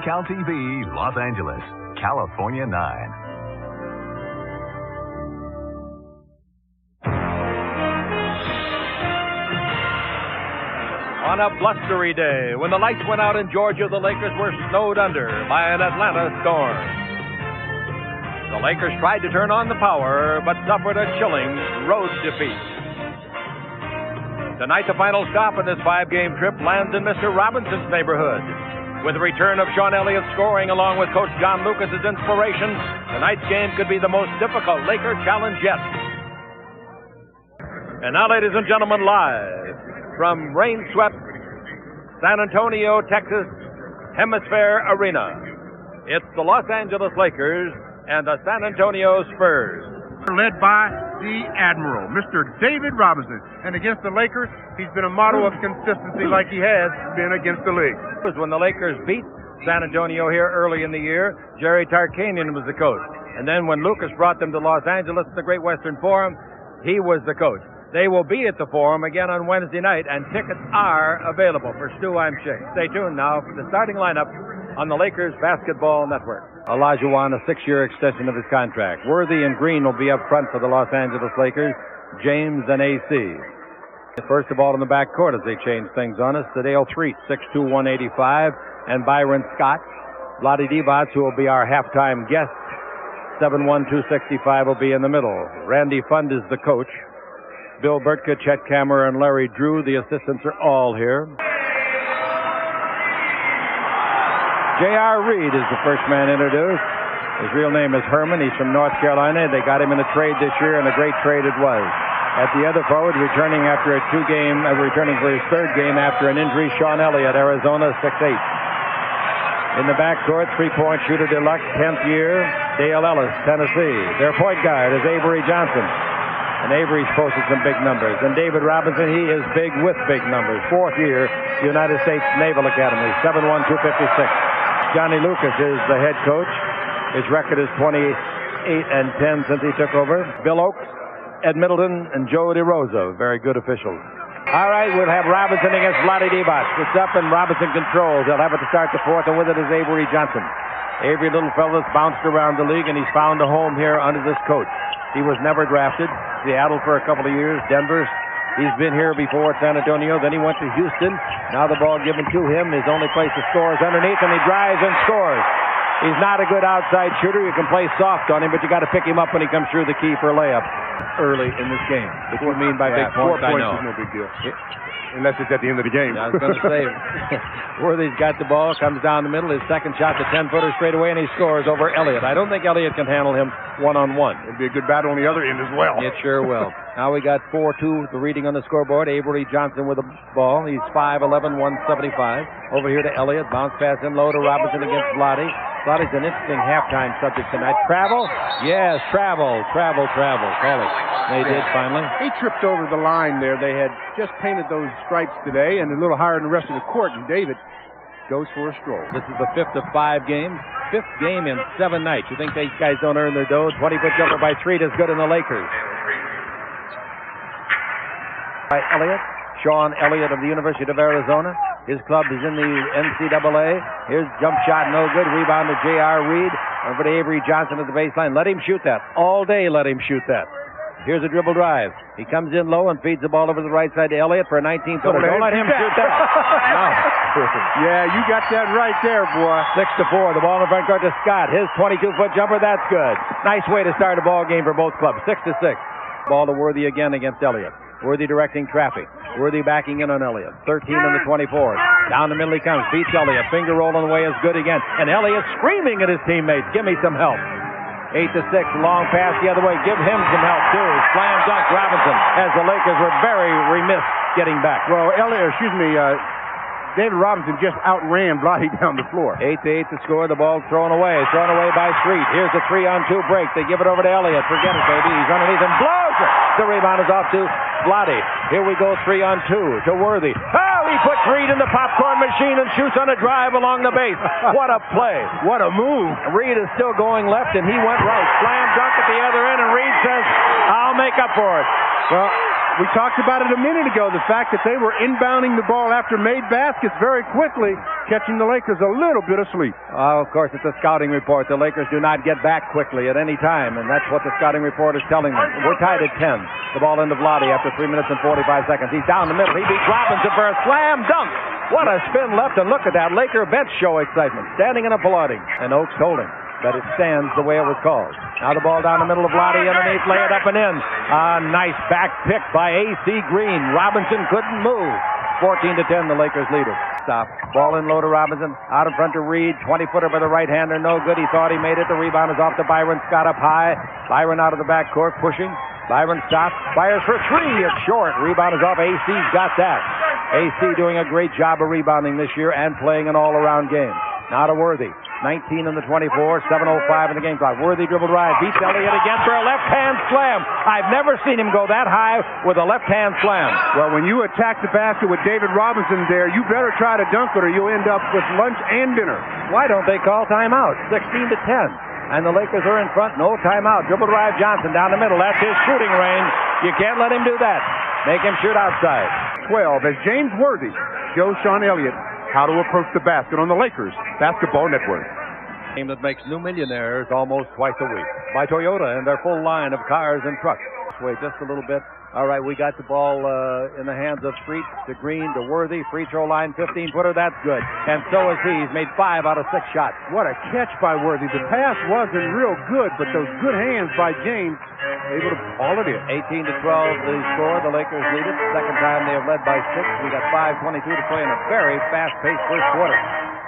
Cal TV, Los Angeles, California 9. On a blustery day, when the lights went out in Georgia, the Lakers were snowed under by an Atlanta storm. The Lakers tried to turn on the power, but suffered a chilling road defeat. Tonight, the final stop in this 5-game trip lands in Mr. Robinson's neighborhood. With the return of Sean Elliott scoring along with Coach John Lucas's inspiration, tonight's game could be the most difficult Laker challenge yet. And now, ladies and gentlemen, live from rain-swept San Antonio, Texas, Hemisphere Arena, it's the Los Angeles Lakers and the San Antonio Spurs. Led by the Admiral, Mr. David Robinson. And against the Lakers, he's been a model of consistency like he has been against the league. When the Lakers beat San Antonio here early in the year, Jerry Tarkanian was the coach. And then when Lucas brought them to Los Angeles at the Great Western Forum, he was the coach. They will be at the Forum again on Wednesday night, and tickets are available. For Stu, I'm Shea. Stay tuned now for the starting lineup on the Lakers Basketball Network. Olajuwon, a 6-year extension of his contract. Worthy and Green will be up front for the Los Angeles Lakers. James and AC. First of all, in the backcourt as they change things on us, Sadale Threet, 6'2", 185, and Byron Scott. Vlade Divac, who will be our halftime guest, 7'1", 265, will be in the middle. Randy Fund is the coach. Bill Burtka, Chet Kammerer, and Larry Drew, the assistants, are all here. J.R. Reed is the first man introduced. His real name is Herman. He's from North Carolina. They got him in a trade this year, and a great trade it was. At the other forward, returning for his third game after an injury, Sean Elliott, Arizona, 6'8". In the backcourt, three-point shooter deluxe, 10th year, Dale Ellis, Tennessee. Their point guard is Avery Johnson. And Avery's posted some big numbers. And David Robinson, he is big with big numbers. 4th year, United States Naval Academy, 7'1", 256. Johnny Lucas is the head coach. His record is 28-10 since he took over. Bill Oakes, Ed Middleton, and Joe DeRosa, very good officials. All right, we'll have Robinson against Vlade Divac. It's up and Robinson controls. They'll have it to start the 4th, and with it is Avery Johnson. Avery, little fella's bounced around the league, and he's found a home here under this coach. He was never drafted. Seattle for a couple of years, Denver. He's been here before at San Antonio. Then he went to Houston. Now the ball given to him. His only place to score is underneath, and he drives and scores. He's not a good outside shooter. You can play soft on him, but you got to pick him up when he comes through the key for a layup early in this game. What do you mean by big points? 4 points is no big deal. Unless it's at the end of the game. I was going to say, Worthy's got the ball, comes down the middle. His second shot, the 10-footer straight away, and he scores over Elliott. I don't think Elliott can handle him one-on-one. It'll be a good battle on the other end as well. It sure will. Now we got 4-2, the reading on the scoreboard. Avery Johnson with the ball. He's 5'11", 175. Over here to Elliott. Bounce pass in low to Robinson against Vlade. Vlade's an interesting halftime subject tonight. Travel? Yes, travel. Call it. They did finally. He tripped over the line there. They had just painted those stripes today and a little higher than the rest of the court, and David goes for a stroll. This is the 5th of 5 games. 5th game in 7 nights. You think these guys don't earn their dough? 20-foot jumper by Threet is good in the Lakers. By Elliott. Sean Elliott of the University of Arizona. His club is in the NCAA. Here's jump shot, no good. Rebound to J.R. Reed. Over to Avery Johnson at the baseline. Let him shoot that. All day let him shoot that. Here's a dribble drive. He comes in low and feeds the ball over the right side to Elliott for a 19-footer. Don't let him shoot that. No. Yeah, you got that right there, boy. 6-4. The ball in the front court to Scott. His 22-foot jumper, that's good. Nice way to start a ball game for both clubs. 6-6. Ball to Worthy again against Elliott. Worthy directing traffic. Worthy backing in on Elliott. 13 on the 24. Down the middle he comes. Beats Elliott. Finger roll on the way is good again. And Elliott screaming at his teammates. Give me some help. 8-6. Long pass the other way. Give him some help too. Slam dunk Robinson as the Lakers were very remiss getting back. Well, David Robinson just outran Vlade down the floor. 8-8 to score. The ball thrown away by Threet. Here's a 3-on-2 break. They give it over to Elliott. Forget it, baby. He's underneath and blows it. The rebound is off to Vlade. Here we go, 3-on-2 to Worthy. Oh, he puts Reed in the popcorn machine and shoots on a drive along the base. What a play. What a move. Reed is still going left, and he went right. Slam dunk at the other end, and Reed says, I'll make up for it. Well, We talked about it a minute ago, the fact that they were inbounding the ball after made baskets very quickly, catching the Lakers a little bit asleep. Of course, it's a scouting report. The Lakers do not get back quickly at any time, and that's what the scouting report is telling them. We're tied at 10. The ball into Vlade after 3 minutes and 45 seconds. He's down the middle. He beats Robinson for a slam dunk. What a spin left, and look at that Laker bench show excitement. Standing and applauding, and Oaks holding. But it stands the way it was called. Now the ball down the middle of Vlade underneath, lay it up and in. A nice back pick by AC Green. Robinson couldn't move. 14-10, the Lakers lead it. Stop. Ball in low to Robinson. Out in front to Reed. 20-footer by the right-hander. No good. He thought he made it. The rebound is off to Byron Scott up high. Byron out of the backcourt pushing. Byron stops. Fires for three. It's short. Rebound is off. AC's got that. AC doing a great job of rebounding this year and playing an all-around game. Now to Worthy. 19 in the 24, 7:05 in the game clock. Worthy dribble drive, beats Elliott again for a left-hand slam. I've never seen him go that high with a left-hand slam. Well, when you attack the basket with David Robinson there, you better try to dunk it or you'll end up with lunch and dinner. Why don't they call timeout? 16-10. And the Lakers are in front. No timeout. Dribble drive Johnson down the middle. That's his shooting range. You can't let him do that. Make him shoot outside. 12 as James Worthy shows Sean Elliott how to approach the basket on the Lakers Basketball Network. Game that makes new millionaires almost twice a week. By Toyota and their full line of cars and trucks. Wait just a little bit. All right, we got the ball in the hands of Street to Green to Worthy. Free throw line, 15-footer. That's good. And so is he. He's made 5 out of 6 shots. What a catch by Worthy. The pass wasn't real good, but those good hands by James able to haul it in. 18-12 the score. The Lakers lead it. Second time they have led by 6. We got 5:22 to play in a very fast-paced first quarter.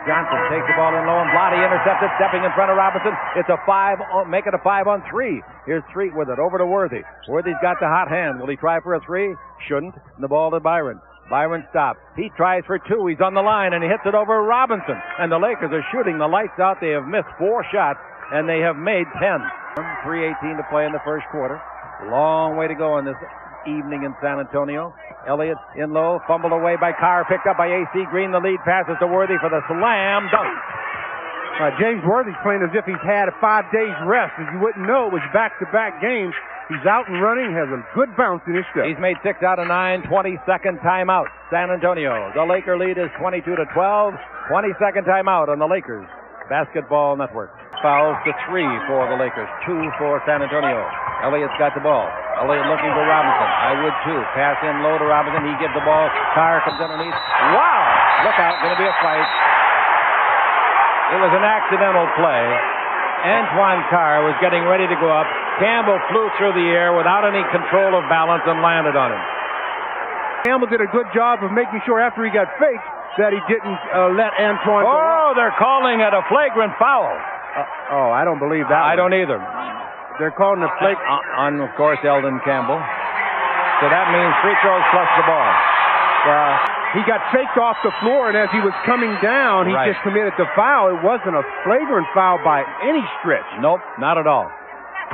Johnson takes the ball in low, and Vlade intercepted, stepping in front of Robinson. It's a 5, make it a 5-on-3. Here's Street with it, over to Worthy. Worthy's got the hot hand. Will he try for a 3? Shouldn't. And the ball to Byron. Byron stops. He tries for 2. He's on the line, and he hits it over Robinson. And the Lakers are shooting the lights out. They have missed 4 shots, and they have made 10. 3:18 to play in the first quarter. Long way to go in this evening in San Antonio. Elliott in low, fumbled away by Carr, picked up by AC Green. The lead passes to Worthy for the slam dunk. James Worthy's playing as if he's had a 5 days rest. As you wouldn't know, it was back-to-back games. He's out and running, has a good bounce in his step. He's made 6 out of 9, 22nd timeout. San Antonio. The Laker lead is 22-12. 22nd timeout on the Lakers Basketball Network. Fouls to 3 for the Lakers, 2 for San Antonio. Elliott's got the ball. Elliott looking for Robinson. I would too. Pass in low to Robinson. He gives the ball. Carr comes underneath. Wow! Look out. Going to be a fight. It was an accidental play. Antoine Carr was getting ready to go up. Campbell flew through the air without any control of balance and landed on him. Campbell did a good job of making sure after he got faked that he didn't let Antoine go up. Oh, they're calling it a flagrant foul. I don't believe that. I don't either. They're calling a flake on, of course, Eldon Campbell. So that means free throws plus the ball. He got faked off the floor, and as he was coming down, he just committed the foul. It wasn't a flagrant foul by any stretch. Nope, not at all.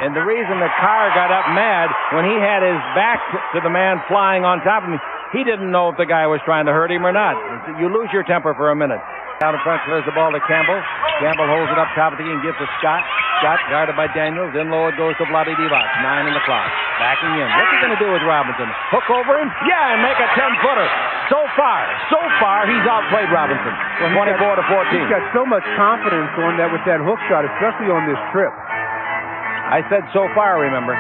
And the reason that Carr got up mad, when he had his back to the man flying on top of him, he didn't know if the guy was trying to hurt him or not. You lose your temper for a minute. Out in front, clears the ball to Campbell. Campbell holds it up top of the game, gives to Scott. Scott guarded by Daniels. In low it goes to Vlade Divac. 9 in the clock. Backing in. What's he going to do with Robinson? Hook over him? Yeah, and make a 10-footer. So far, he's outplayed Robinson. 24-14. He's got so much confidence on that with that hook shot, especially on this trip. I said so far, remember.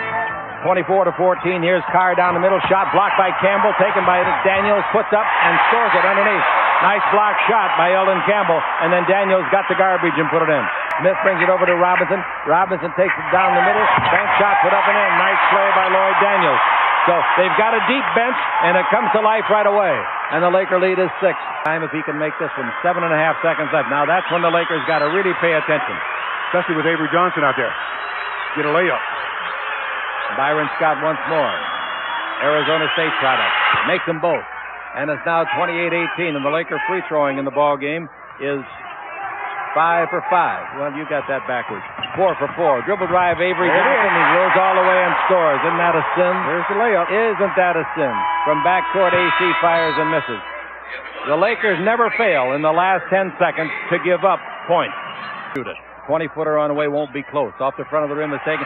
24-14. Here's Carr down the middle. Shot blocked by Campbell. Taken by Daniels. Puts up and scores it underneath. Nice block shot by Eldon Campbell. And then Daniels got the garbage and put it in. Smith brings it over to Robinson. Robinson takes it down the middle. Bank shot put up and in. Nice play by Lloyd Daniels. So they've got a deep bench, and it comes to life right away. And the Laker lead is 6. Time if he can make this one. 7.5 seconds left. Now that's when the Lakers got to really pay attention. Especially with Avery Johnson out there. Get a layup. Byron Scott once more. Arizona State product. Makes them both. And it's now 28-18, and the Laker free throwing in the ball game is 5 for 5. Well, you got that backwards. 4 for 4. Dribble drive, Avery Johnson. He goes all the way and scores. Isn't that a sin? There's the layup. Isn't that a sin? From backcourt, AC fires and misses. The Lakers never fail in the last 10 seconds to give up points. Shoot it. 20-footer on the way won't be close. Off the front of the rim is taken.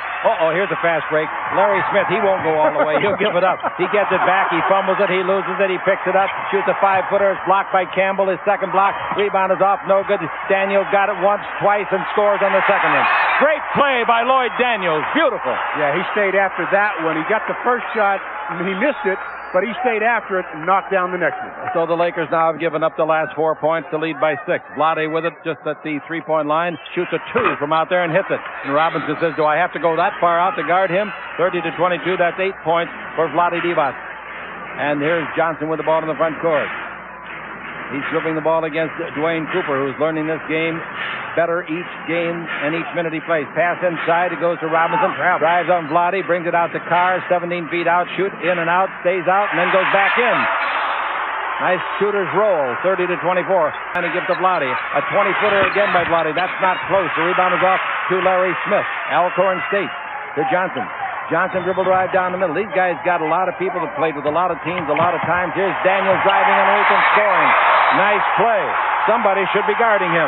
Here's a fast break. Larry Smith, he won't go all the way. He'll give it up. He gets it back. He fumbles it. He loses it. He picks it up. Shoots a 5-footer. It's blocked by Campbell. His second block. Rebound is off. No good. Daniels got it once, twice, and scores on the second one. Great play by Lloyd Daniels. Beautiful. Yeah, he stayed after that one. He got the first shot, and he missed it, but he stayed after it and knocked down the next one. So the Lakers now have given up the last 4 points to lead by 6. Vlade with it just at the three-point line. Shoots a 2 from out there and hits it. And Robinson says, do I have to go that far out to guard him? 30-22, that's 8 points for Vlade Divac. And here's Johnson with the ball in the front court. He's dribbling the ball against Dwayne Cooper, who's learning this game better each game and each minute he plays. Pass inside, it goes to Robinson. Drives on Vlade, brings it out to Carr, 17 feet out, shoot in and out, stays out, and then goes back in. Nice shooter's roll, 30-24. And he gives to Vlade. A 20-footer again by Vlade. That's not close. The rebound is off to Larry Smith. Alcorn State to Johnson. Johnson dribble drive down the middle. These guys got a lot of people that played with a lot of teams a lot of times. Here's Daniels driving underneath and scoring. Nice play. Somebody should be guarding him.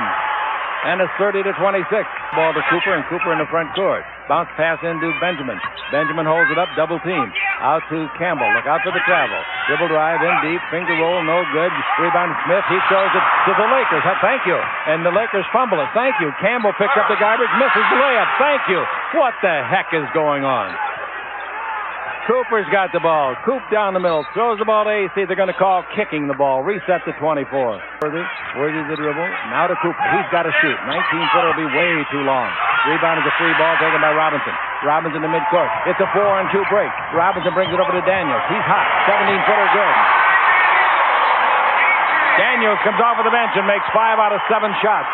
And it's 30-26. Ball to Cooper, and Cooper in the front court. Bounce pass into Benjamin. Benjamin holds it up, double team. Out to Campbell. Look out for the travel. Dribble drive in deep, finger roll, no good. Rebound Smith. He throws it to the Lakers. Thank you. And the Lakers fumble it. Thank you. Campbell picks up the garbage, misses the layup. Thank you. What the heck is going on? Cooper's got the ball. Coop down the middle. Throws the ball to AC. They're going to call kicking the ball. Reset to 24. Worthy the dribble. Now to Cooper. He's got to shoot. 19-footer will be way too long. Rebound is a free ball taken by Robinson. Robinson in midcourt. It's a 4-on-2 break. Robinson brings it over to Daniels. He's hot. 17-footer good. Daniels comes off of the bench and makes 5 out of 7 shots.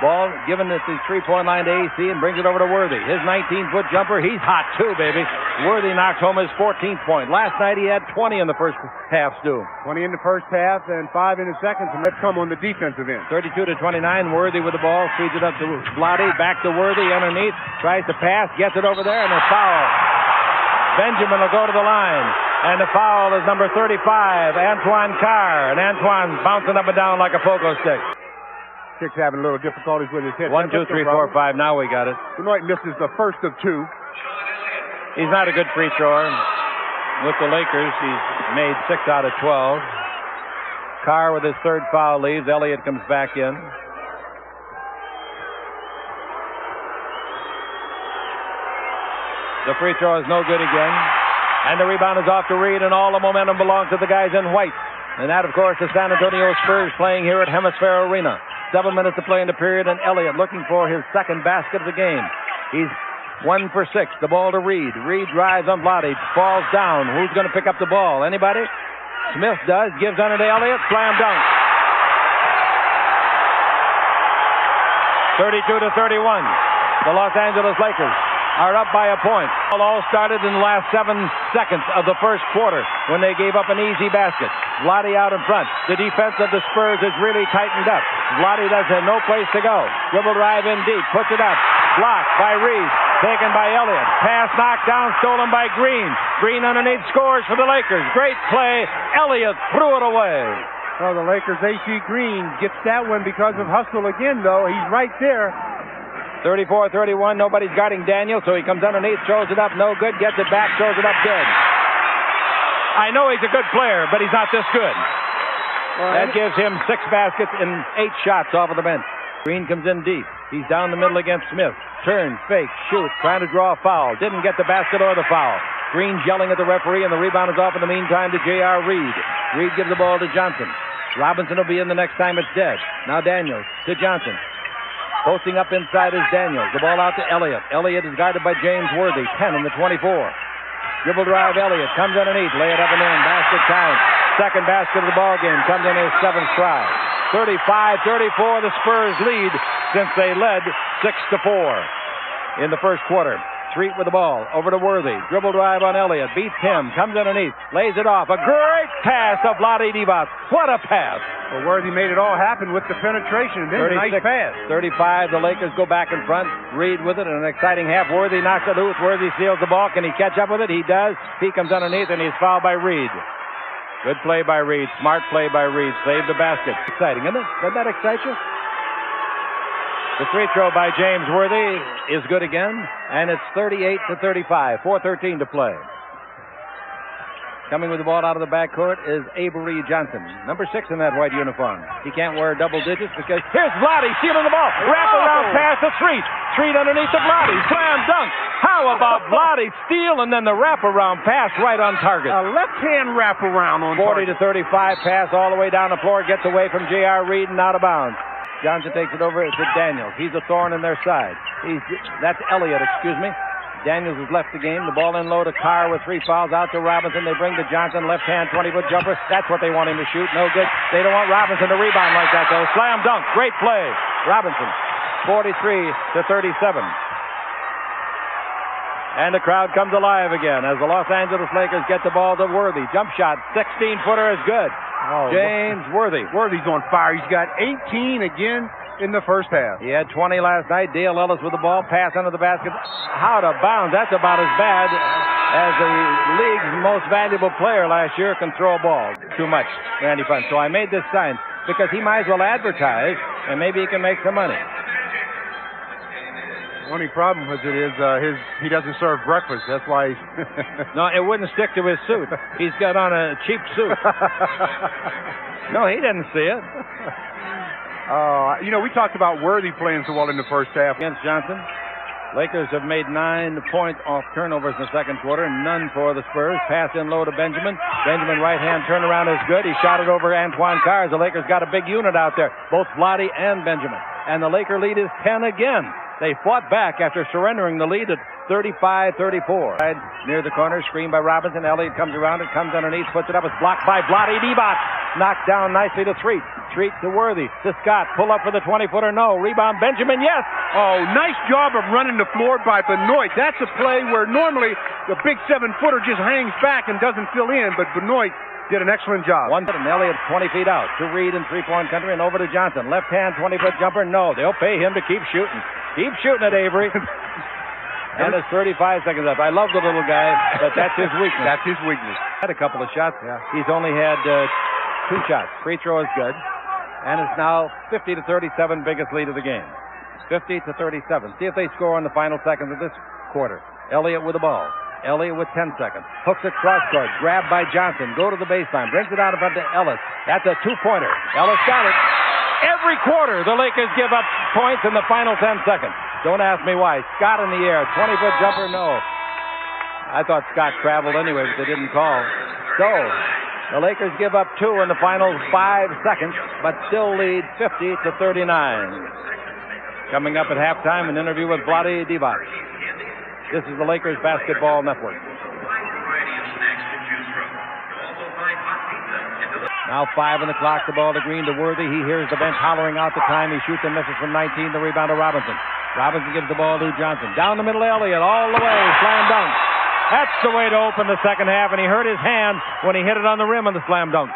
Ball given at the three-point line to AC and brings it over to Worthy. His 19-foot jumper, he's hot too, baby. Worthy knocks home his 14th point. Last night he had 20 in the first half, Stu. 20 in the first half and 5 in the second, and let's come on the defensive end. 32-29, Worthy with the ball, feeds it up to Vlade, back to Worthy underneath, tries to pass, gets it over there, and a foul. Benjamin will go to the line, and the foul is number 35, Antoine Carr, and Antoine's bouncing up and down like a pogo stick. Kick's having a little difficulties with his hit. 1, 2, 3, 4, 5. Now we got it. Benoit misses the first of 2. He's not a good free thrower. With the Lakers, he's made 6 out of 12. Carr with his third foul leaves. Elliott comes back in. The free throw is no good again. And the rebound is off to Reed, and all the momentum belongs to the guys in white. And that, of course, is San Antonio Spurs playing here at Hemisphere Arena. 7 minutes to play in the period, and Elliott looking for his second basket of the game. He's 1 for 6. The ball to Reed. Reed drives on Vlade. Falls down. Who's going to pick up the ball? Anybody? Smith does. Gives under to Elliott. Slam dunk. 32-31. The Los Angeles Lakers are up by a point. It all started in the last 7 seconds of the first quarter when they gave up an easy basket. Vlade out in front. The defense of the Spurs is really tightened up. Vlade doesn't have no place to go. Dribble drive in deep. Puts it up. Blocked by Reed. Taken by Elliott. Pass knocked down. Stolen by Green. Green underneath scores for the Lakers. Great play. Elliott threw it away. Well, the Lakers' AC Green gets that one because of hustle again, though. He's right there. 34-31, nobody's guarding Daniel, so he comes underneath, throws it up, no good, gets it back, throws it up good. I know he's a good player, but he's not this good. That gives him 6 baskets and 8 shots off of the bench. Green comes in deep. He's down the middle against Smith. Turns, fake, shoots, trying to draw a foul. Didn't get the basket or the foul. Green's yelling at the referee, and the rebound is off in the meantime to J.R. Reed. Reed gives the ball to Johnson. Robinson will be in the next time it's dead. Now Daniels to Johnson. Posting up inside is Daniels. The ball out to Elliott. Elliott is guarded by James Worthy. 10 in the 24. Dribble drive Elliott. Comes underneath. Lay it up and in. Basket count. Second basket of the ball game. Comes in his 7th try. 35-34. The Spurs lead since they led 6-4 in the first quarter. Street with the ball. Over to Worthy. Dribble drive on Elliott. Beats him. Comes underneath. Lays it off. A great pass of Vlade Divac. What a pass. Well, Worthy made it all happen with the penetration. Then a nice pass. 35. The Lakers go back in front. Reed with it in an exciting half. Worthy knocks it loose. Worthy steals the ball. Can he catch up with it? He does. He comes underneath and he's fouled by Reed. Good play by Reed. Smart play by Reed. Saved the basket. Exciting, isn't it? Doesn't that excite you? The free throw by James Worthy is good again, and it's 38-35. 4:13 to play. Coming with the ball out of the backcourt is Avery Johnson, number 6 in that white uniform. He can't wear double digits because here's Vlade stealing the ball. Wraparound pass to Street. Street underneath the Vlade. Slam dunk. How about Vlade steal and then the wraparound pass right on target? A left-hand wraparound on 40-35 pass all the way down the floor. Gets away from J.R. Reed and out of bounds. Johnson takes it over to Daniels. He's a thorn in their side. That's Elliott, excuse me. Daniels has left the game. The ball in low to Carr with 3 fouls. Out to Robinson. They bring to Johnson. Left-hand 20-foot jumper. That's what they want him to shoot. No good. They don't want Robinson to rebound like that, though. Slam dunk. Great play. Robinson. 43-37. And the crowd comes alive again as the Los Angeles Lakers get the ball to Worthy. Jump shot. 16-footer is good. James Worthy. Worthy's on fire. He's got 18 again in the first half. He had 20 last night. Dale Ellis with the ball. Pass under the basket. Out of bounds. That's about as bad as the league's most valuable player last year can throw a ball. Too much, Randy Fun. So I made this sign because he might as well advertise and maybe he can make some money. Only problem with it is he doesn't serve breakfast. That's why he's... No, it wouldn't stick to his suit. He's got on a cheap suit. No, he didn't see it. We talked about Worthy playing so well in the first half. Against Johnson, Lakers have made 9 points off turnovers in the second quarter, none for the Spurs. Pass in low to Benjamin. Benjamin right-hand turnaround is good. He shot it over Antoine Carr. The Lakers got a big unit out there, both Vlade and Benjamin. And the Laker lead is 10 again. They fought back after surrendering the lead at 35-34. Near the corner, screen by Robinson. Elliott comes around it, comes underneath, puts it up. It's blocked by Vlade Divac. Knocked down nicely to Street. Street to Worthy. To Scott. Pull up for the 20-footer. No. Rebound Benjamin. Yes. Oh, nice job of running the floor by Benoit. That's a play where normally the big 7-footer just hangs back and doesn't fill in, but Benoit did an excellent job. One foot and Elliott 20 feet out to Reed in three-point country and over to Johnson. Left-hand 20-foot jumper. No. They'll pay him to keep shooting. Keep shooting it, Avery. And it's 35 seconds left. I love the little guy, but that's his weakness. That's his weakness. Had a couple of shots. Yeah. He's only had 2 shots. Free throw is good. And it's now 50-37, biggest lead of the game. 50-37. See if they score in the final seconds of this quarter. Elliott with the ball. Elliott with 10 seconds. Hooks it cross-court. Grabbed by Johnson. Go to the baseline. Brings it out in front to Ellis. That's a 2-pointer. Ellis got it. Every quarter, the Lakers give up points in the final 10 seconds. Don't ask me why. Scott in the air. 20-foot jumper, no. I thought Scott traveled anyway, but they didn't call. So, the Lakers give up 2 in the final 5 seconds, but still lead 50-39. Coming up at halftime, an interview with Vlade Divac. This is the Lakers Basketball Network. Now 5 on the clock, the ball to Green to Worthy. He hears the bench hollering out the time. He shoots and misses from 19. The rebound to Robinson. Robinson gives the ball to Johnson. Down the middle, Elliott, all the way. Slam dunk. That's the way to open the second half, and he hurt his hand when he hit it on the rim on the slam dunk.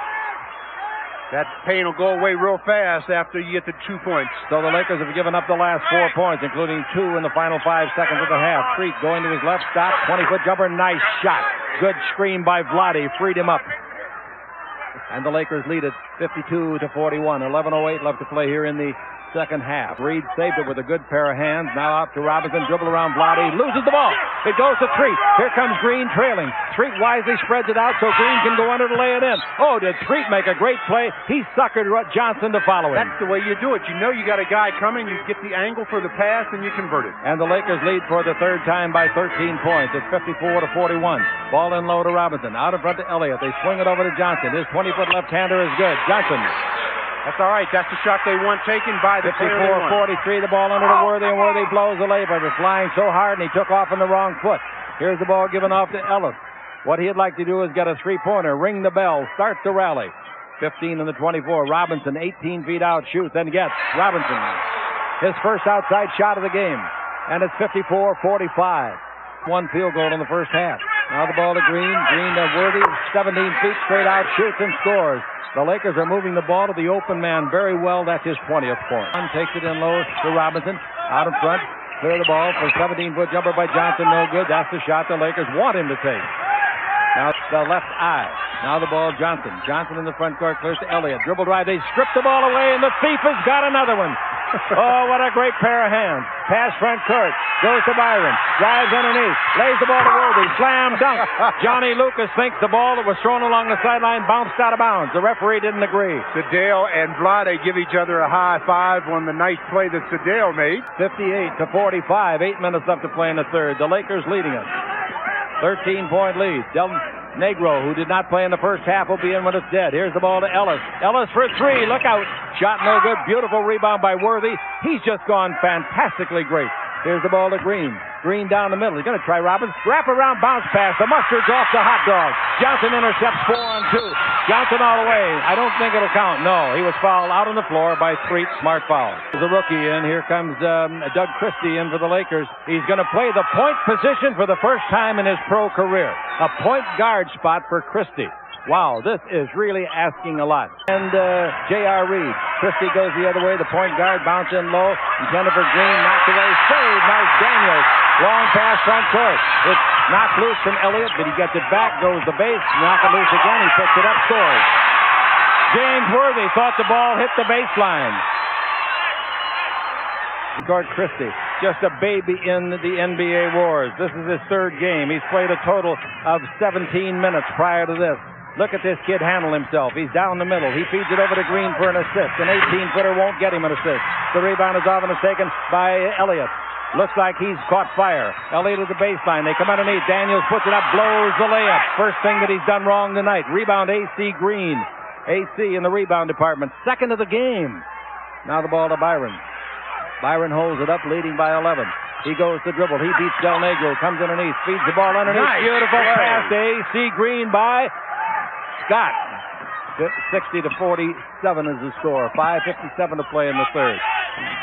That pain will go away real fast after you get the 2 points. So the Lakers have given up the last 4 points, including 2 in the final 5 seconds of the half. Street going to his left, stop, 20-foot jumper, nice shot. Good screen by Vlade, freed him up. And the Lakers lead it 52-41. 11:08 left to play here in the second half. Reed saved it with a good pair of hands. Now out to Robinson, dribble around Vlade, loses the ball. It goes to Treat. Here comes Green trailing. Treat wisely spreads it out so Green can go under to lay it in. Oh, did Treat make a great play? He suckered Johnson to follow him. That's the way you do it. You know you got a guy coming, you get the angle for the pass, and you convert it. And the Lakers lead for the third time by 13 points. It's 54-41. Ball in low to Robinson. Out in front to Elliott. They swing it over to Johnson. His 20-foot left-hander is good. Johnson. That's all right. That's the shot they want taken by the 54-43. The ball under to Worthy, and Worthy blows the layup. It was flying so hard, and he took off on the wrong foot. Here's the ball given off to Ellis. What he'd like to do is get a 3-pointer, ring the bell, start the rally. 15 in the 24. Robinson, 18 feet out, shoots, and gets. Robinson, his first outside shot of the game. And it's 54-45. 1 field goal in the first half. Now the ball to Green. Green to Worthy, 17 feet straight out, shoots and scores. The Lakers are moving the ball to the open man very well. That's his 20th point. Takes it in low to Robinson. Out in front. Clear the ball for 17-foot jumper by Johnson. No good. That's the shot the Lakers want him to take. Now the left eye. Now the ball Johnson. Johnson in the front court. Clears to Elliott. Dribble drive. They strip the ball away, and the thief has got another one. Oh, what a great pair of hands. Pass front court. Goes to Byron. Drives underneath. Lays the ball to Worthy. Slam dunk. Johnny Lucas thinks the ball that was thrown along the sideline bounced out of bounds. The referee didn't agree. Sedale and Vlade give each other a high five on the nice play that Sedale made. 58-45. 8 minutes left to play in the third. The Lakers leading it. 13-point lead. Del Negro, who did not play in the first half, will be in when it's dead. Here's the ball to Ellis. Ellis for three. Look out. Shot no good. Beautiful rebound by Worthy. He's just gone fantastically great. Here's the ball to Green. Green down the middle. He's going to try Robbins. Wrap around bounce pass. The mustard's off the hot dog. Johnson intercepts 4 on 2. Johnson all the way. I don't think it'll count. No, he was fouled out on the floor by Street. Smart foul. There's a rookie in. Here comes Doug Christie in for the Lakers. He's going to play the point position for the first time in his pro career. A point guard spot for Christie. Wow, this is really asking a lot. And J.R. Reed. Christie goes the other way. The point guard bounce in low. Intended for Green. Knocked away. Saved. Nice Daniels. Long pass front court. It's knocked loose from Elliott, but he gets it back. Goes the base. Knock it loose again. He picks it up. Scores. James Worthy thought the ball hit the baseline. Guard Christie, just a baby in the NBA wars. This is his third game. He's played a total of 17 minutes prior to this. Look at this kid handle himself. He's down the middle. He feeds it over to Green for an assist. An 18-footer won't get him an assist. The rebound is off and is taken by Elliott. Looks like he's caught fire. Elliott at the baseline. They come underneath. Daniels puts it up, blows the layup. First thing that he's done wrong tonight. Rebound AC Green. AC in the rebound department. Second of the game. Now the ball to Byron. Byron holds it up, leading by 11. He goes to dribble. He beats Del Negro. Comes underneath. Feeds the ball underneath. Nice. Beautiful pass to AC Green by Scott. 60-47 is the score. 5:57 to play in the third.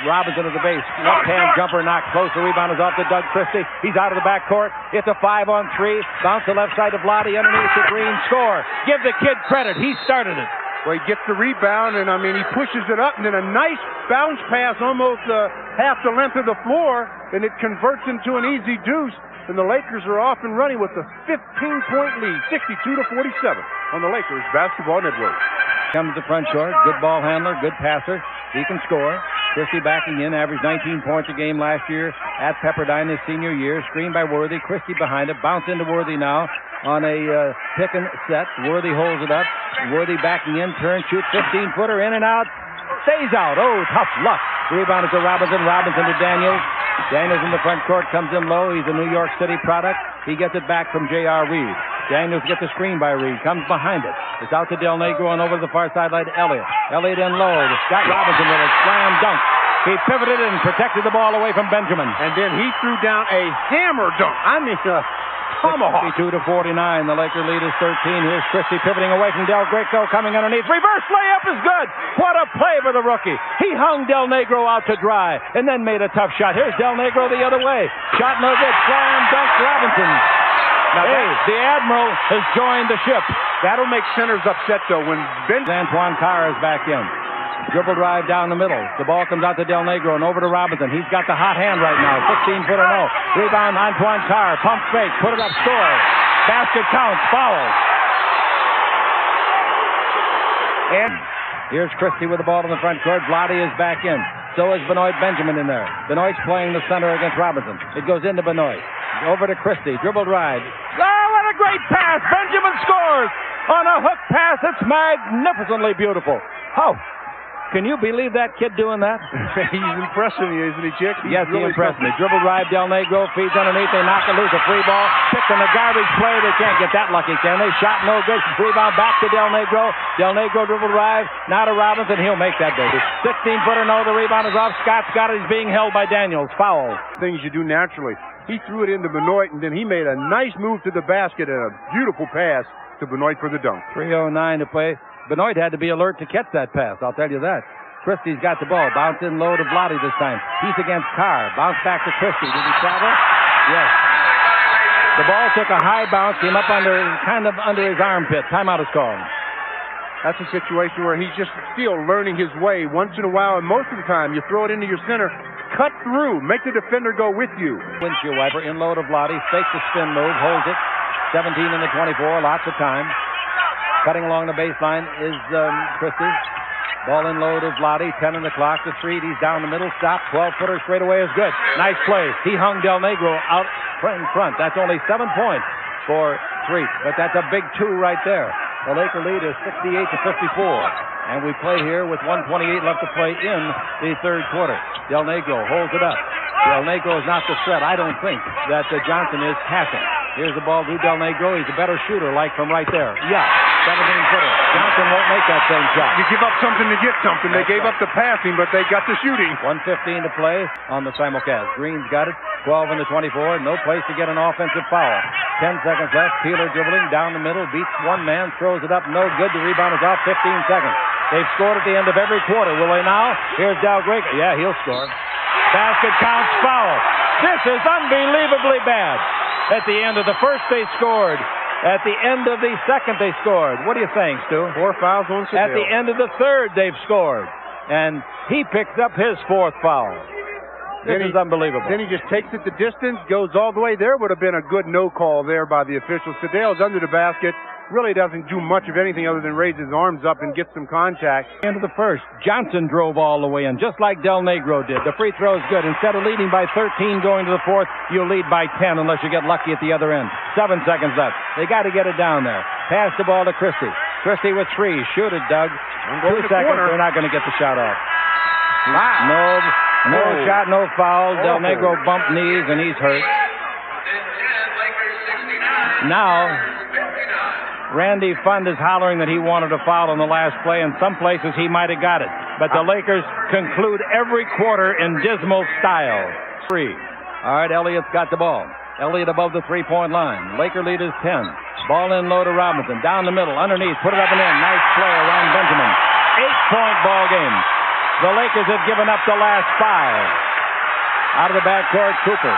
Robinson at the base. Left-hand jumper knocked close. The rebound is off to Doug Christie. He's out of the backcourt. It's a 5-on-3. Bounce to left side to Vlade. Underneath to Green. Score. Give the kid credit. He started it. Well, he gets the rebound, and, he pushes it up, and then a nice bounce pass almost half the length of the floor, and it converts into an easy deuce, and the Lakers are off and running with a 15-point lead, 62-47 on the Lakers Basketball Network. Comes the front court. Good ball handler, good passer. He can score. Christie backing in, averaged 19 points a game last year at Pepperdine his senior year. Screened by Worthy. Christie behind it. Bounce into Worthy now on a pick and set. Worthy holds it up. Worthy backing in. Turn, shoot, 15-footer in and out. Stays out. Oh, tough luck. Rebound is to Robinson. Robinson to Daniels. Daniels in the front court. Comes in low. He's a New York City product. He gets it back from J.R. Reed. Daniels gets the screen by Reed. Comes behind it. It's out to Del Negro and over to the far sideline to Elliott. Elliott in low. Scott Robinson with a slam dunk. He pivoted and protected the ball away from Benjamin. And then he threw down a hammer dunk. Tomahawk. 52-49. The Laker lead is 13. Here's Christie pivoting away from Del Greco, coming underneath. Reverse layup is good. What a play for the rookie. He hung Del Negro out to dry and then made a tough shot. Here's Del Negro the other way. Shot no good. Slam dunk Robinson. Now, the Admiral has joined the ship. That'll make centers upset, though, when Antoine Carr is back in. Dribble drive down the middle. The ball comes out to Del Negro and over to Robinson. He's got the hot hand right now. 16-footer no. Rebound, Antoine Carr. Pump fake. Put it up. Score. Basket counts. Foul. And here's Christie with the ball in the front court. Vlade is back in. So is Benoit Benjamin in there. Benoit's playing the center against Robinson. It goes into Benoit. Over to Christie. Dribble drive. Oh, what a great pass. Benjamin scores on a hook pass. It's magnificently beautiful. How? Can you believe that kid doing that? He's impressing you, isn't he, Chick? Yes, he impressed me. Dribble drive, Del Negro, feeds underneath. They knock it loose. A free ball. Picked on the garbage play. They can't get that lucky, can they? Shot no good. Rebound back to Del Negro. Del Negro dribble drive. Now to Robinson. He'll make that, baby. 16-footer no. The rebound is off. Scott's got it. He's being held by Daniels. Foul. Things you do naturally. He threw it into Benoit, and then he made a nice move to the basket and a beautiful pass to Benoit for the dunk. 3:09 to play. Benoit had to be alert to catch that pass. I'll tell you that. Christie's got the ball. Bounce in low to Vlade this time. He's against Carr. Bounce back to Christie. Did he travel? Yes. The ball took a high bounce, came up under his armpit. Timeout is called. That's a situation where he's just still learning his way. Once in a while, and most of the time, you throw it into your center, cut through, make the defender go with you. Windshield wiper in low to Vlade. Fakes the spin move, holds it. 17 in the 24, lots of time. Cutting along the baseline is Christie. Ball in low to Vladi. 10 on the clock to Street. He's down the middle. Stop. 12-footer straight away is good. Nice play. He hung Del Negro out in front. That's only 7 points for Street. But that's a big 2 right there. The Laker lead is 68-54. And we play here with 1:28 left to play in the third quarter. Del Negro holds it up. Del Negro is not the threat. I don't think that Johnson is passing. Here's the ball to Del Negro. He's a better shooter, like from right there. Yeah, 17-footer. Johnson won't make that same shot. You give up something to get something. They gave up the passing, but they got the shooting. 1:15 to play on the simulcast. Green's got it. 12 in the 24. No place to get an offensive foul. 10 seconds left. Peeler dribbling down the middle. Beats one man. Throws it up. No good. The rebound is off. 15 seconds. They've scored at the end of every quarter. Will they now? Here's Del Greco. Yeah, he'll score. Basket counts. Foul. This is unbelievably bad. At the end of the first, they scored. At the end of the second, they scored. What do you think, Stu? 4 fouls on Sedale. At the end of the third, they've scored. And he picked up his 4th foul. This is unbelievable. Then he just takes it the distance, goes all the way. There would have been a good no call there by the officials. Sedale's under the basket. Really doesn't do much of anything other than raise his arms up and get some contact. End of the first, Johnson drove all the way in, just like Del Negro did. The free throw is good. Instead of leading by 13 going to the fourth, you'll lead by 10 unless you get lucky at the other end. 7 seconds left. They got to get it down there. Pass the ball to Christie. Christie with 3. Shoot it, Doug. 2 seconds. They're not going to get the shot off. Wow. No shot, no foul. Del Negro bumped knees and he's hurt. Now, Randy Fund is hollering that he wanted a foul on the last play. In some places, he might have got it. But the Lakers conclude every quarter in dismal style. 3. All right, Elliott's got the ball. Elliott above the three-point line. Laker lead is 10. Ball in low to Robinson. Down the middle, underneath. Put it up and in. Nice play around Benjamin. 8-point ball game. The Lakers have given up the last 5. Out of the backcourt, Cooper.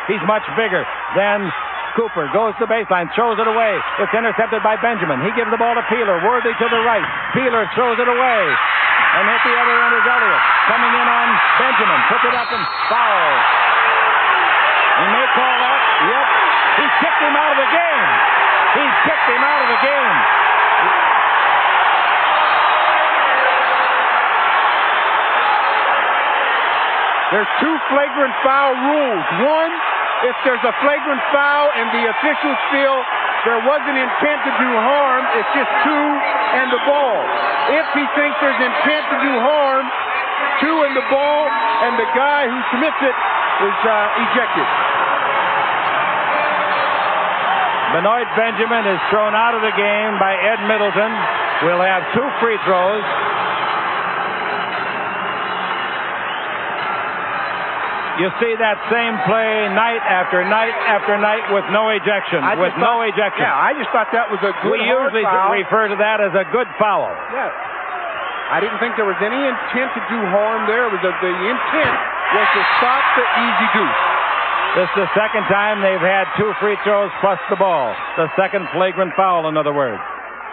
He's much bigger than Cooper. Goes to the baseline, throws it away. It's intercepted by Benjamin. He gives the ball to Peeler. Worthy to the right. Peeler throws it away. And at the other end is Elliott. Coming in on Benjamin. Puts it up and foul. He may call that. Yep. He kicked him out of the game. He kicked him out of the game. There's 2 flagrant foul rules. One, if there's a flagrant foul and the officials feel there wasn't intent to do harm, it's just 2 and the ball. If he thinks there's intent to do harm, 2 and the ball, and the guy who commits it is ejected. Benoit Benjamin is thrown out of the game by Ed Middleton. We'll have 2 free throws. You see that same play night after night after night with no ejection. Yeah, I just thought that was a good We usually foul. refer to that as a good foul. Yeah. I didn't think there was any intent to do harm there. The intent was to stop the easy deuce. This is the second time they've had 2 free throws plus the ball. The second flagrant foul, in other words.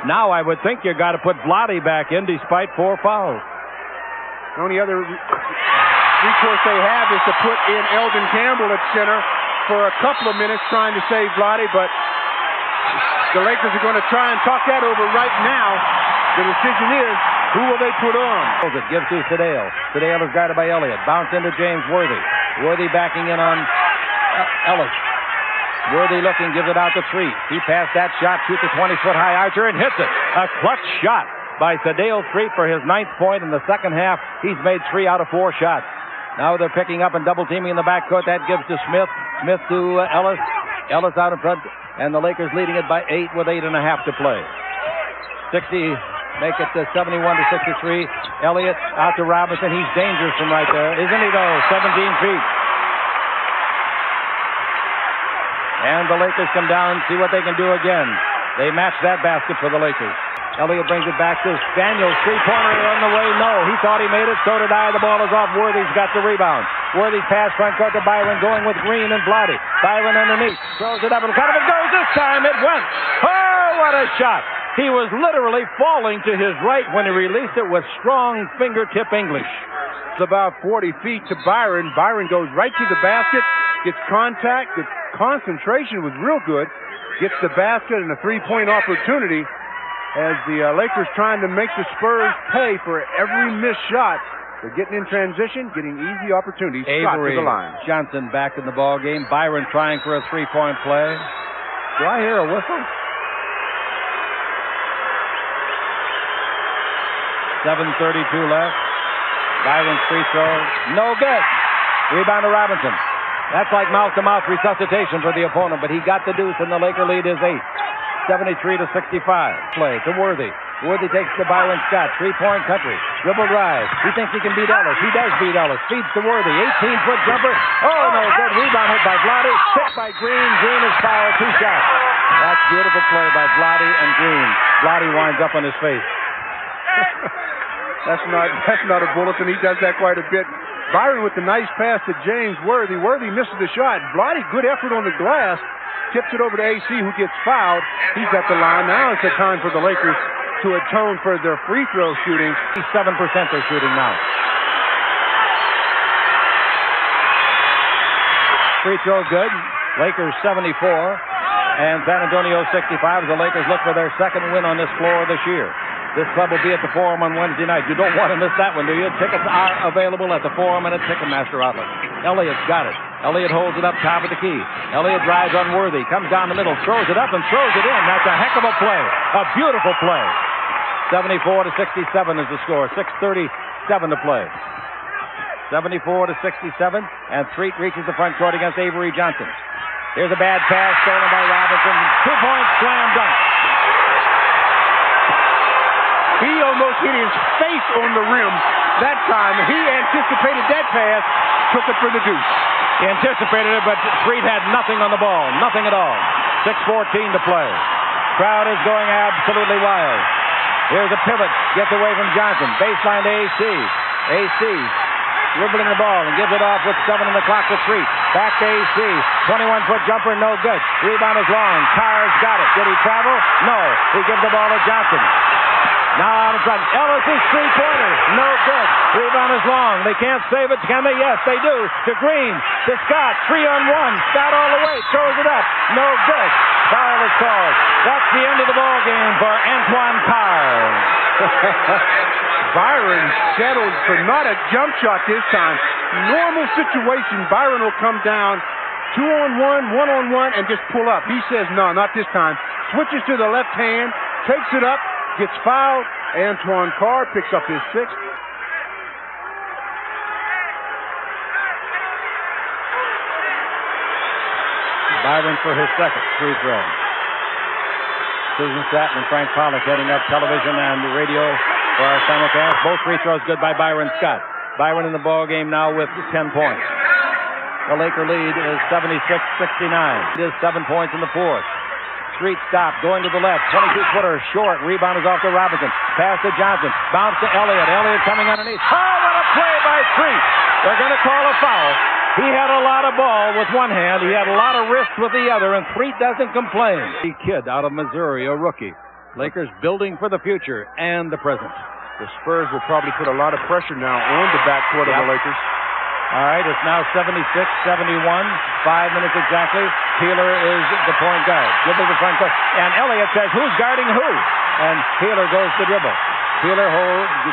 Now I would think you got to put Vladi back in despite 4 fouls. The only other recourse they have is to put in Eldon Campbell at center for a couple of minutes trying to save Vladi, but the Lakers are going to try and talk that over right now. The decision is, who will they put on? It gives to Sedale. Sedale is guarded by Elliott. Bounce into James Worthy. Worthy backing in on Ellis. Worthy looking, gives it out to 3. He passed that shot, shoots a 20-foot high archer and hits it. A clutch shot by Sedale Street for his 9th point in the second half. He's made 3 out of 4 shots. Now they're picking up and double teaming in the backcourt. That gives to Smith. Smith to Ellis. Ellis out in front. And the Lakers leading it by 8 with 8.5 to play. 60 make it to 71-63. Elliott out to Robinson. He's dangerous from right there. Isn't he though? 17 feet. And the Lakers come down, see what they can do again. They match that basket for the Lakers. Elliott brings it back to Daniels. 3-pointer on the way. No, he thought he made it. So did I. The ball is off. Worthy's got the rebound. Worthy's pass front court to Byron, going with Green and Vladi. Byron underneath. Throws it up and cut it goes. This time it went. Oh, what a shot. He was literally falling to his right when he released it with strong fingertip English. It's about 40 feet to Byron. Byron goes right to the basket, gets contact. The concentration was real good. Gets the basket and a 3-point opportunity. as the Lakers trying to make the Spurs pay for every missed shot. They're getting in transition, getting easy opportunities. Shot to the line. Johnson back in the ball game. Byron trying for a three-point play. Do I hear a whistle? 7:32 left. Byron's free throw. No good. Rebound to Robinson. That's like mouth-to-mouth resuscitation for the opponent, but he got the deuce, and the Laker lead is 8. 73-65. Play to Worthy. Worthy takes to Byron Scott. Three-point country. Dribble drive. He thinks he can beat Ellis. He does beat Ellis. Feeds to Worthy. 18-foot jumper. Oh, no good. Rebound hit by Vlade. Hit by Green. Green is fouled. 2 shots. That's beautiful play by Vlade and Green. Vlade winds up on his face. That's not a bulletin. He does that quite a bit. Byron with the nice pass to James Worthy. Worthy misses the shot. Vlade, good effort on the glass. Tips it over to AC, who gets fouled. He's at the line. Now it's the time for the Lakers to atone for their free throw shooting. 7% they're shooting now. Free throw good. Lakers 74 and San Antonio 65 as the Lakers look for their second win on this floor this year. This club will be at the Forum on Wednesday night. You don't want to miss that one, do you? Tickets are available at the Forum and at Ticketmaster outlet. Elliott's got it. Elliott holds it up top of the key. Elliott drives on Worthy. Comes down the middle. Throws it up and throws it in. That's a heck of a play. A beautiful play. 74-67 is the score. 6:37 to play. 74-67. And Threet reaches the front court against Avery Johnson. Here's a bad pass stolen by Robinson. 2-point slam dunk. He almost hit his face on the rim that time. He anticipated that pass, took it for the deuce. He anticipated it, but Threet had nothing on the ball. Nothing at all. 6:14 to play. Crowd is going absolutely wild. Here's a pivot. Gets away from Johnson. Baseline to AC. AC dribbling the ball and gives it off with 7 on the clock to Threet. Back to AC. 21-foot jumper, no good. Rebound is long. Carr's got it. Did he travel? No. He gives the ball to Johnson. Now out in front. Ellis' three-pointer. No good. Rebound is long. They can't save it, can they? Yes, they do. To Green. To Scott. 3-on-1. Scott all the way. Throws it up. No good. Foul is called. That's the end of the ball game for Antoine Carr. Byron settled for not a jump shot this time. Normal situation. Byron will come down 2-on-1, 1-on-1, and just pull up. He says, no, not this time. Switches to the left hand. Takes it up. Gets fouled. Antoine Carr picks up his 6th. Byron for his second free throw. Susan Stratton and Frank Pollock heading up television and the radio for our simulcast. Both free throws good by Byron Scott. Byron in the ball game now with 10 points. The Laker lead is 76-69. It is 7 points in the fourth. Street stop, going to the left. 22-footer, short. Rebound is off to Robinson. Pass to Johnson. Bounce to Elliott. Elliott coming underneath. Oh, what a play by Street. They're going to call a foul. He had a lot of ball with one hand. He had a lot of wrist with the other, and Street doesn't complain. The kid out of Missouri, a rookie. Lakers building for the future and the present. The Spurs will probably put a lot of pressure now on the backcourt of the Lakers. All right, it's now 76-71. 5 minutes exactly. Peeler is the point guard. Dribbles the front court. And Elliott says, who's guarding who? And Peeler goes to dribble. Peeler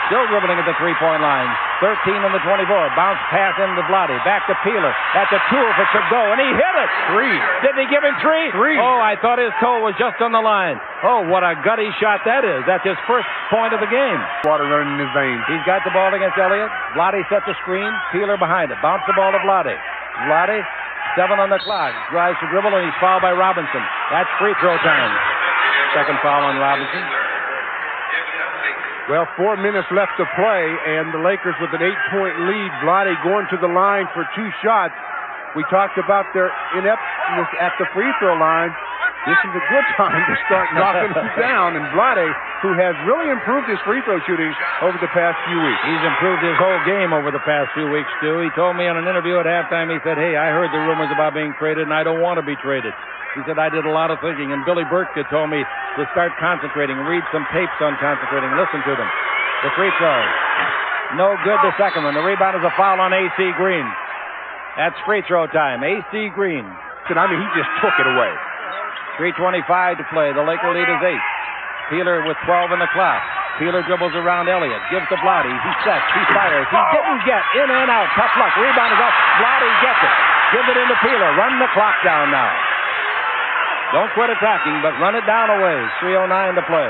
still dribbling at the three-point line. 13 on the 24. Bounce pass into Vlade. Back to Peeler. At the 2 if it should go. And he hit it. 3. Didn't he give him 3? 3. Oh, I thought his toe was just on the line. Oh, what a gutty shot that is. That's his first point of the game. Water running in his veins. He's got the ball against Elliott. Vlade sets the screen. Peeler behind it. Bounce the ball to Vlade. Vlade, 7 on the clock. Drives to dribble, and he's fouled by Robinson. That's free throw time. Second foul on Robinson. Well, 4 minutes left to play, and the Lakers with an 8-point lead. Vlade going to the line for 2 shots. We talked about their ineptness at the free throw line. This is a good time to start knocking them down. And Vlade, who has really improved his free throw shooting over the past few weeks. He's improved his whole game over the past few weeks, Stu. He told me in an interview at halftime, he said, hey, I heard the rumors about being traded, and I don't want to be traded. He said, I did a lot of thinking, and Billy Burke told me to start concentrating, read some tapes on concentrating, listen to them. The free throw. No good, the second one. The rebound is a foul on AC Green. That's free throw time. AC Green. I mean, he just took it away. 3:25 to play. The Laker lead is 8. Peeler with 12 in the clock. Peeler dribbles around Elliott, gives to Blotty. He sets, he fires. He didn't get in and out. Tough luck. Rebound is off. Blotty gets it. Gives it into Peeler. Run the clock down now. Don't quit attacking, but run it down a ways. 3:09 to play.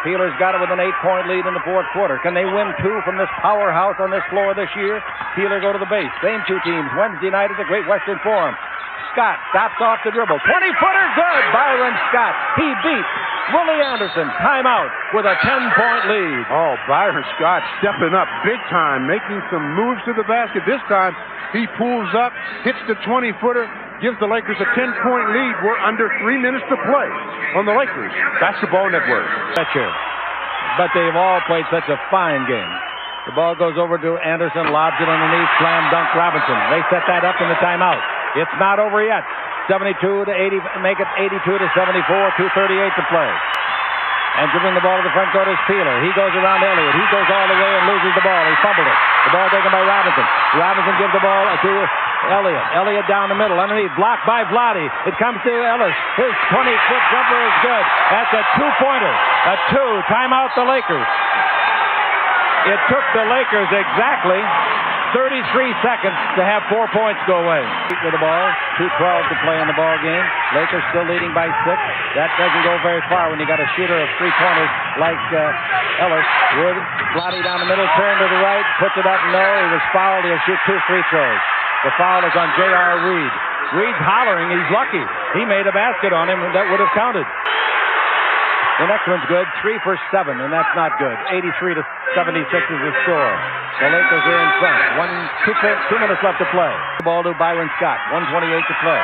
Peeler's got it with an 8-point lead in the fourth quarter. Can they win two from this powerhouse on this floor this year? Peeler go to the base. Same two teams. Wednesday night at the Great Western Forum. Scott stops off the dribble. 20-footer good. Byron Scott. He beats Willie Anderson. Timeout with a 10-point lead. Oh, Byron Scott stepping up big time, making some moves to the basket. This time he pulls up, hits the 20-footer, gives the Lakers a 10-point lead. We're under 3 minutes to play on the Lakers Basketball Network. But they've all played such a fine game. The ball goes over to Anderson, lobs it underneath, slam dunk Robinson. They set that up in the timeout. It's not over yet. 72 to 80, make it 82 to 74, 2:38 to play. And dribbling the ball to the front court is Peeler. He goes around Elliott. He goes all the way and loses the ball. He fumbled it. The ball taken by Robinson. Robinson gives the ball to Elliott. Elliott down the middle. Underneath. Blocked by Vlade. It comes to Ellis. His 20-foot jumper is good. That's a two-pointer. A two. Timeout the Lakers. It took the Lakers exactly 33 seconds to have 4 points go away. With the ball, 2:12 to play in the ball game. Lakers still leading by 6. That doesn't go very far when you got a shooter of 3-pointers like Ellis. Wood, Vlade down the middle, turn to the right, puts it up. No, he was fouled. He'll shoot 2 free throws. The foul is on J.R. Reed. Reed's hollering. He's lucky. He made a basket on him that would have counted. The next one's good, 3 for 7, and that's not good. 83 to 76 is the score. The Lakers are in front. 2 minutes left to play. The ball to Byron Scott. 1:28 to play.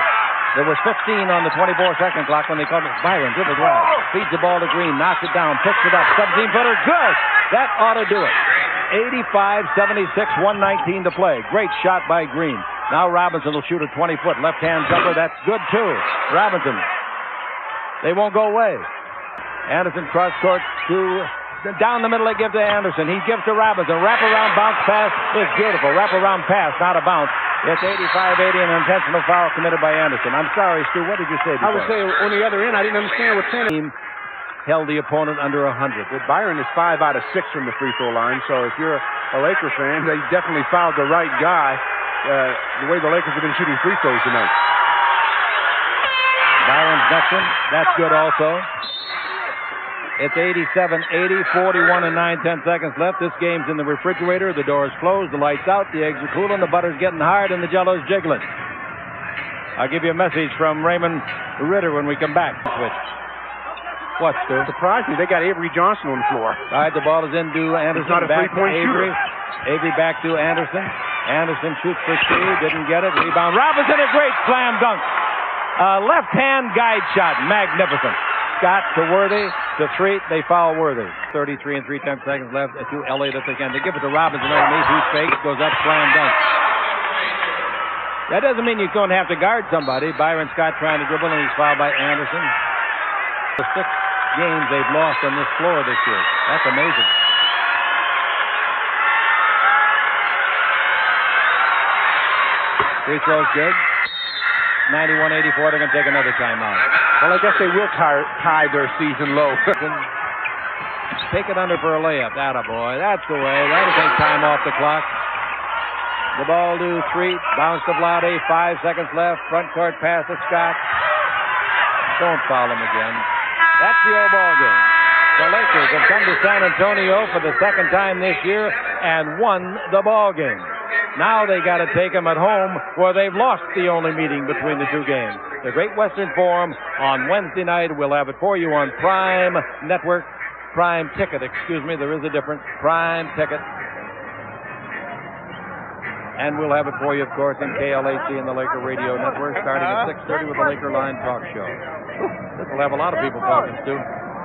There was 15 on the 24-second clock when they called it. Byron dribble drive. Feeds the ball to Green. Knocks it down. Picks it up. 17-footer. Good. That ought to do it. 85-76. 1:19 to play. Great shot by Green. Now Robinson will shoot a 20-foot left-hand jumper. That's good too. Robinson. They won't go away. Anderson cross court to down the middle. They give to Anderson. He gives to Robinson. Wraparound bounce pass is beautiful. Wraparound pass, not a bounce. It's 85-80, an intentional foul committed by Anderson. I'm sorry, Stu. What did you say before? I was saying on the other end, I didn't understand what team held the opponent under 100. Well, Byron is 5 out of 6 from the free throw line. So if you're a Laker fan, they definitely fouled the right guy. The way the Lakers have been shooting free throws tonight. Byron's next one. That's good also. It's 87-80, 41 and 9/10 seconds left. This game's in the refrigerator. The door's closed, the light's out, the eggs are cooling, the butter's getting hard, and the jello's jiggling. I'll give you a message from Raymond Ritter when we come back. Switch. What, Stu? Surprised me. They got Avery Johnson on the floor. All right, the ball is into Anderson. It's not a back three-point to Avery. shooter. Avery back to Anderson. Anderson shoots for 3, didn't get it. Rebound. Robinson, a great slam dunk. Left-hand guide shot. Magnificent. Scott to Worthy, to 3, they foul Worthy. 33 and 3/10 seconds left to Elliott at the end. They give it to Robinson underneath. He fakes, goes up, slam dunk. That doesn't mean you don't have to guard somebody. Byron Scott trying to dribble, and he's fouled by Anderson. The 6 games they've lost on this floor this year. That's amazing. Free throw's good. 91-84, they're going to take another timeout. Well, I guess they will tie their season low. Take it under for a layup. Attaboy. That's the way. That'll take time off the clock. The ball to 3. Bounce to Vlade. 5 seconds left. Front court pass to Scott. Don't foul him again. That's the old ball game. The Lakers have come to San Antonio for the second time this year and won the ball game. Now they got to take them at home where they've lost the only meeting between the two games. The Great Western Forum on Wednesday night. We'll have it for you on Prime Network. Prime Ticket, excuse me. There is a difference. Prime Ticket. And we'll have it for you, of course, in KLAC and the Laker Radio Network starting at 6:30 with the Laker Line Talk Show. This will have a lot of people talking, Stu.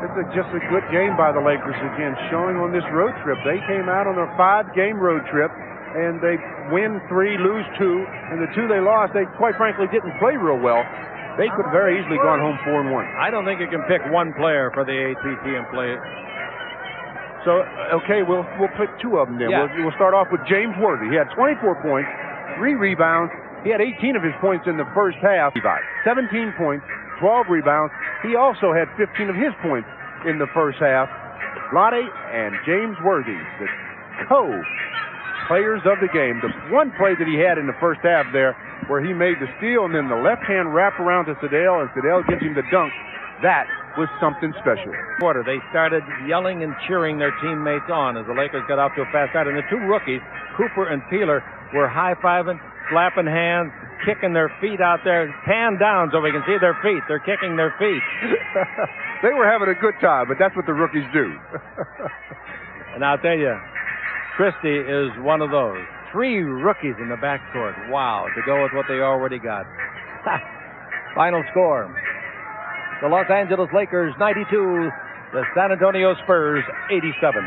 It's just a good game by the Lakers again, showing on this road trip. They came out on a 5-game road trip, and they win 3, lose 2, and the 2 they lost, they quite frankly didn't play real well. They could have very easily gone home 4-1. I don't think you can pick one player for the ATP and play it. So, okay, we'll pick 2 of them then. Yeah. We'll start off with James Worthy. He had 24 points, 3 rebounds. He had 18 of his points in the first half. 17 points, 12 rebounds. He also had 15 of his points in the first half. Lottie and James Worthy, the co-players of the game. The one play that he had in the first half there where he made the steal and then the left-hand wrap around to Sedale, and Sedale gives him the dunk. That was something special. Quarter, they started yelling and cheering their teammates on as the Lakers got off to a fast start. And the two rookies, Cooper and Peeler, were high-fiving, slapping hands, kicking their feet out there. Pan down so we can see their feet. They're kicking their feet. They were having a good time, but that's what the rookies do. And I'll tell you, Christie is one of those. 3 rookies in the backcourt. Wow, to go with what they already got. Final score. The Los Angeles Lakers 92, the San Antonio Spurs 87.